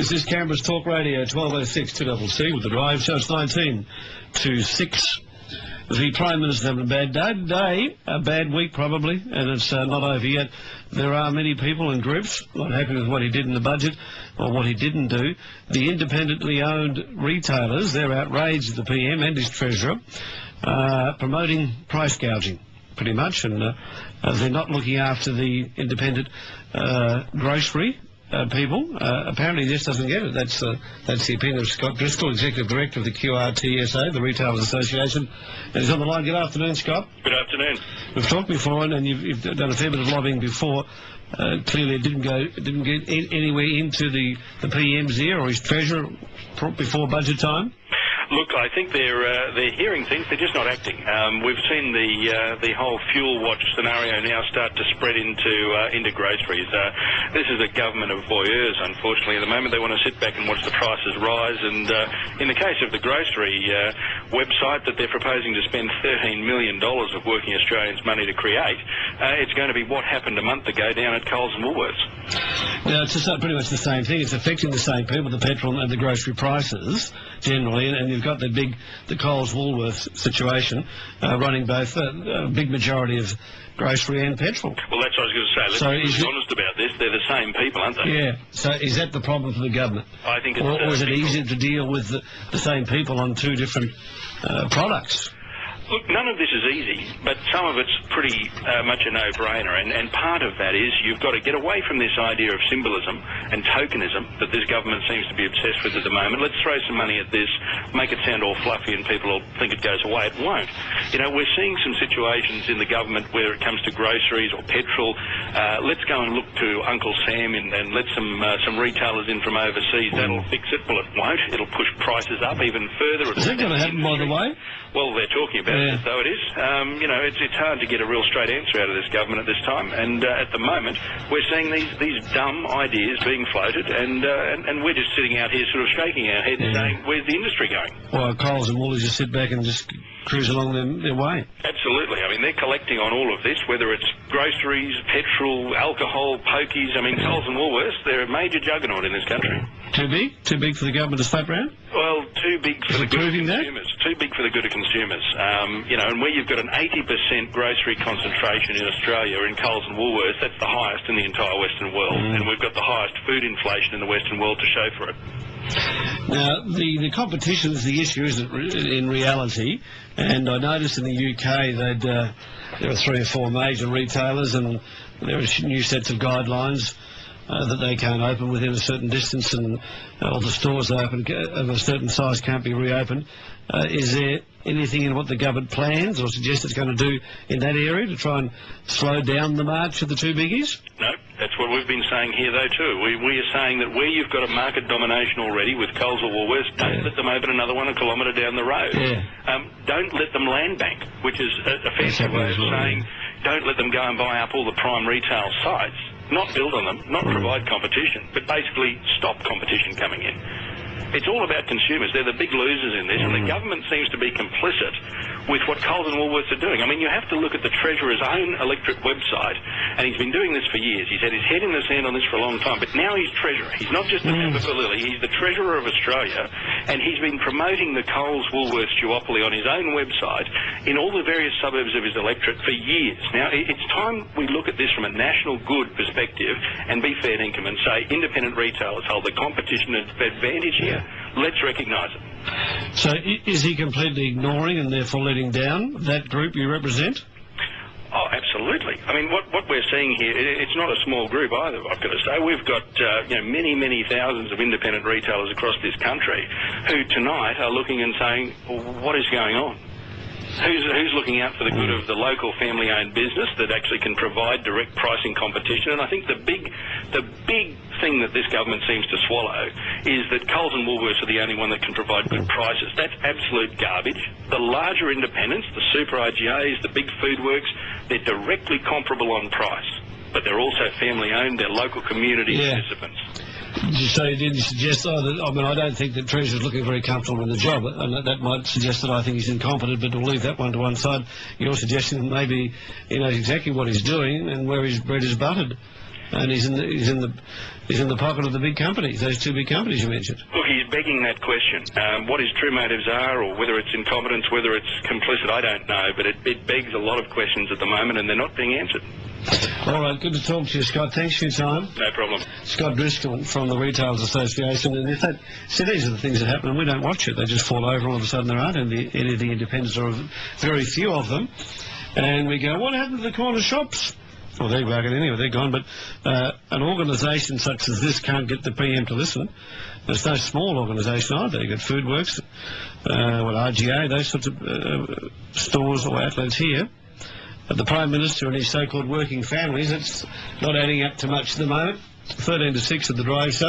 This is Canberra's Talk Radio, 1206 2CC with the drive show. It's 19 to 6. The Prime Minister having a bad day today, a bad week probably, and it's not over yet. There are many people and groups not happy with what he did in the budget or what he didn't do. The independently owned retailers, they're outraged at the PM and his Treasurer, promoting price gouging, pretty much, and they're not looking after the independent grocery people. Apparently this doesn't get it. That's the opinion of Scott Driscoll, Executive Director of the QRTSA, the Retailers Association. And he's on the line. Good afternoon, Scott. Good afternoon. We've talked before, and you've done a fair bit of lobbying before. Clearly it didn't get anywhere into the PM's ear or his Treasurer before budget time. Look, I think they're hearing things, they're just not acting. We've seen the whole fuel watch scenario now start to spread into groceries. This is a government of voyeurs, unfortunately. At the moment, they want to sit back and watch the prices rise. And in the case of the grocery website that they're proposing to spend $13 million of working Australians' money to create, it's going to be what happened a month ago down at Coles and Woolworths. Now, it's just pretty much the same thing. It's affecting the same people, the petrol and the grocery prices generally, and you've got the Coles Woolworths situation running both a big majority of grocery and petrol. Well, that's what I was going to say. Let's be honest about this. They're the same people, aren't they? Yeah. So is that the problem for the government? I think it's or is it easier to deal with the same people on two different products? Look, none of this is easy, but some of it's pretty much a no-brainer, and part of that is you've got to get away from this idea of symbolism and tokenism that this government seems to be obsessed with at the moment. Let's throw some money at this, make it sound all fluffy, and people will think it goes away. It won't. You know, we're seeing some situations in the government where it comes to groceries or petrol. Let's go and look to Uncle Sam and let some retailers in from overseas. That'll fix it. Well, it won't. It'll push prices up even further. Is that going to happen, by the way? Well, they're talking about it as though it is. You know, it's hard to get a real straight answer out of this government at this time, and at the moment we're seeing these dumb ideas being floated, and we're just sitting out here sort of shaking our heads saying, where's the industry going? Well, Coles and Woolies just sit back and just cruise along their way. Absolutely. I mean, they're collecting on all of this, whether it's groceries, petrol, alcohol, pokies. I mean, Coles and Woolworths, they're a major juggernaut in this country. Too big? Too big for the government to slap around? Well, too big for the good of consumers. That? Too big for the good of consumers. You know, and where you've got an 80% grocery concentration in Australia in Coles and Woolworths, that's the highest in the entire Western world. And we've got the highest food inflation in the Western world to show for it. Now, the competition is the issue, isn't it, in reality? And I noticed in the UK there are 3 or 4 major retailers, and there are new sets of guidelines that they can't open within a certain distance, and all the stores open of a certain size can't be reopened. Is there anything in what the government plans or suggests it's going to do in that area to try and slow down the march of the two biggies? No, that's what we've been saying here, though, too. We are saying that where you've got a market domination already with Coles or Woolworths, don't let them open another one a kilometre down the road. Don't let them land bank, which is a fancy way of saying don't let them go and buy up all the prime retail sites, not build on them, not provide competition, but basically stop competition coming in. It's all about consumers. They're the big losers in this, and the government seems to be complicit with what Coles and Woolworths are doing. I mean, you have to look at the Treasurer's own electorate website, and he's been doing this for years. He's had his head in the sand on this for a long time, but now he's Treasurer. He's not just the member for Lily, he's the Treasurer of Australia, and he's been promoting the Coles-Woolworths duopoly on his own website in all the various suburbs of his electorate for years. Now, it's time we look at this from a national good perspective and be fair dinkum and say independent retailers hold the competition advantage here. Let's recognise it. So is he completely ignoring and therefore letting down that group you represent? Oh, absolutely. I mean, what we're seeing here, it's not a small group either, I've got to say. We've got many thousands of independent retailers across this country who tonight are looking and saying, well, what is going on? Who's looking out for the good of the local family-owned business that actually can provide direct pricing competition? And I think the big thing that this government seems to swallow is that Coles and Woolworths are the only one that can provide good prices. That's absolute garbage. The larger independents, the super IGAs, the big food works, they're directly comparable on price, but they're also family-owned, they're local community participants. So you didn't suggest, I don't think that Treasurer's looking very comfortable in the job, and that might suggest that I think he's incompetent, but we'll leave that one to one side. You're suggesting that maybe he knows exactly what he's doing and where his bread is buttered. and he's in the pocket of the big companies, those two big companies you mentioned. Look, he's begging that question. What his true motives are, or whether it's incompetence, whether it's complicit, I don't know, but it begs a lot of questions at the moment, and they're not being answered. All right, good to talk to you, Scott. Thanks for your time. No problem. Scott Driscoll from the Retailers Association. And if that, see, these are the things that happen, and we don't watch it. They just fall over, all of a sudden there aren't any of the independents, or very few of them. And we go, what happened to the corner shops? Well, they're bugging anyway, they're gone. But an organisation such as this can't get the PM to listen. It's no small organisation either. You've got Foodworks, RGA, those sorts of stores or outlets here. But the Prime Minister and his so-called working families, it's not adding up to much at the moment. 13 to 6 at the drive show.